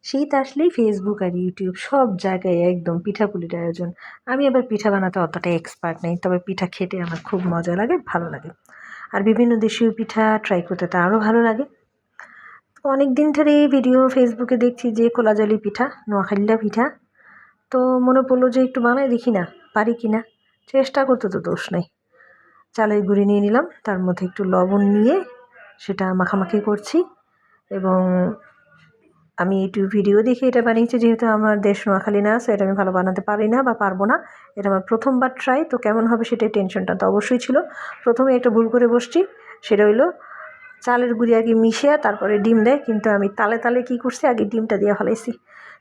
শীত আসলেই ফেসবুক আর ইউটিউব সব জায়গায় একদম পিঠাপুলির আয়োজন। আমি আবার পিঠা বানাতে অতটা এক্সপার্ট নেই, তবে পিঠা খেতে আমার খুব মজা লাগে, ভালো লাগে। আর বিভিন্ন দেশীয় পিঠা ট্রাই করতে তো আরও ভালো লাগে। অনেক দিন ধরে এই ভিডিও ফেসবুকে দেখছি যে কোলাজালি পিঠা, নোয়াখালীলা পিঠা। তো মনে পড়লো যে একটু বানাই দেখি না, পারি কি না। চেষ্টা করতে তো দোষ নেই। চালের গুঁড়ি নিয়ে নিলাম, তার মধ্যে একটু লবণ নিয়ে সেটা মাখামাখি করছি। এবং আমি ইউটিউব ভিডিও দেখে এটা বানিয়েছি, যেহেতু আমার দেশ নোয়াখালী না, সো এটা আমি ভালো বানাতে পারি না বা পারবো না। এটা আমার প্রথমবার ট্রাই, তো কেমন হবে সেটাই টেনশনটা তো অবশ্যই ছিল। প্রথমে একটা ভুল করে বসছি, সেটা হইলো চালের গুঁড়ি আগে মিশিয়ে তারপরে ডিম দেয়, কিন্তু আমি তালে তালে কী করছি, আগে ডিমটা দিয়ে ফেলাইছি।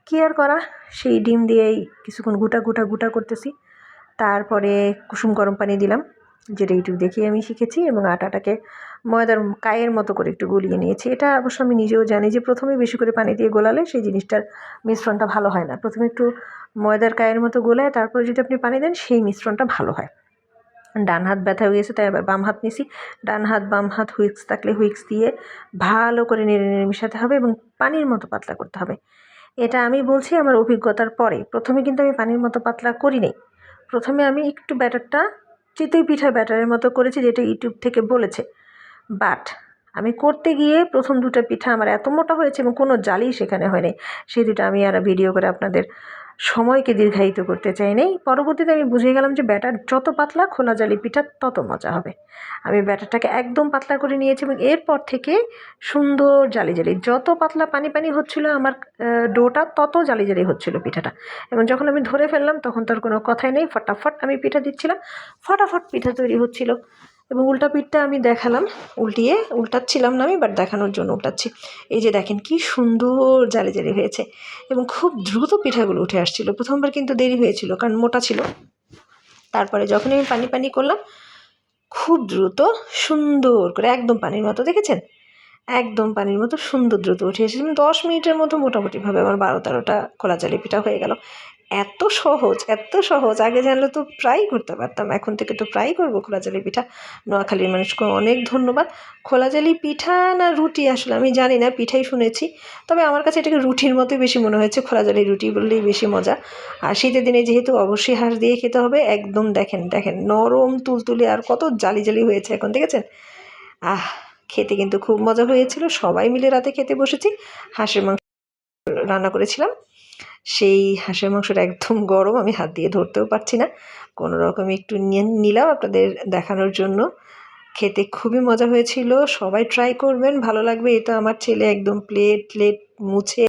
কী আর করা, সেই ডিম দিয়েই কিছুক্ষণ গুটা করতেছি। তারপরে কুসুম গরম পানি দিলাম, যেটা ইউটিউব দেখেই আমি শিখেছি, এবং আটাটাকে ময়দার কায়ের মতো করে একটু গলিয়ে নিয়েছি। এটা অবশ্য আমি নিজেও জানি যে প্রথমে বেশি করে পানি দিয়ে গোলালে সেই জিনিসটার মিশ্রণটা ভালো হয় না। প্রথমে একটু ময়দার কায়ের মতো গোলায় তারপরে যদি আপনি পানি দেন, সেই মিশ্রণটা ভালো হয়। ডান হাত ব্যথা হয়ে গেছে, তাই আবার বাম হাত নিছি। ডান হাত বাম হাত হুইক্স থাকলে হুইক্স দিয়ে ভালো করে নেড়ে নেড়ে মিশাতে হবে এবং পানির মতো পাতলা করতে হবে। এটা আমি বলছি আমার অভিজ্ঞতার পরে। প্রথমে কিন্তু আমি পানির মতো পাতলা করি নাই। প্রথমে আমি একটু ব্যাটারটা চিতই পিঠার ব্যাটারের মতো করেছি, যেটা ইউটিউব থেকে বলেছে। বাট আমি করতে গিয়ে প্রথম দুটো পিঠা আমার এত মোটা হয়েছে এবং কোনো জালই সেখানে হয়নি। সেই দুটো আমি আর ভিডিও করে আপনাদের সময়কে দীর্ঘায়িত করতে চাই নাই। পরবর্তীতে আমি বুঝে গেলাম যে ব্যাটার যত পাতলা, খোলা জালি পিঠা তত মজা হবে। আমি ব্যাটারটাকে একদম পাতলা করে নিয়েছি এবং এরপর থেকে সুন্দর জালি জালি, যত পাতলা পানি পানি হচ্ছিল আমার ডোটা, তত জালি জালি হচ্ছিল পিঠাটা। এবং যখন আমি ধরে ফেললাম তখন তার কোনো কথাই নেই, ফটাফট আমি পিঠা দিচ্ছিলাম, ফটাফট পিঠা তৈরি হচ্ছিল। এবং উল্টা পিঠটা আমি দেখালাম, উল্টাচ্ছিলাম না আমি, বাট দেখানোর জন্য উল্টাচ্ছি। এই যে দেখেন কি সুন্দর জালি জালি হয়েছে এবং খুব দ্রুত পিঠাগুলো উঠে আসছিল। প্রথমবার কিন্তু দেরি হয়েছিল, কারণ মোটা ছিল। তারপরে যখন আমি পানি পানি করলাম, খুব দ্রুত সুন্দর করে একদম পানির মতো, দেখেছেন, একদম পানির মতো সুন্দর দ্রুত উঠে এসেছে। 10 মিনিটের মতো মোটামুটিভাবে আমার 12-13টা খোলা জালি পিঠা হয়ে গেল। এত সহজ, এত সহজ। আগে জানলে তো প্রায় করতে পারতাম, এখন থেকে তো প্রায় করবো খোলা জালি পিঠা। নোয়াখালীর মানুষকে অনেক ধন্যবাদ। খোলা জালি পিঠা না রুটি আসলে আমি জানি না, পিঠাই শুনেছি। তবে আমার কাছে এটাকে রুটির মতোই বেশি মনে হয়েছে, খোলা জালি রুটি বললেই বেশি মজা। আর শীতের দিনে যেহেতু অবশ্যই হাঁস দিয়ে খেতে হবে। একদম দেখেন দেখেন নরম তুলতুলে, আর কত জালি জালি হয়েছে এখন, দেখেছেন। খেতে কিন্তু খুব মজা হয়েছিল। সবাই মিলে রাতে খেতে বসেছি। হাঁসের মাংস রান্না করেছিলাম, সেই হাঁসের মাংসটা একদম গরম, আমি হাত দিয়ে ধরতেও পারছি না। কোনো রকম একটু নিয়ে নিলাম আপনাদের দেখানোর জন্য। খেতে খুবই মজা হয়েছিল। সবাই ট্রাই করবেন, ভালো লাগবে। এটা আমার ছেলে একদম প্লেট মুছে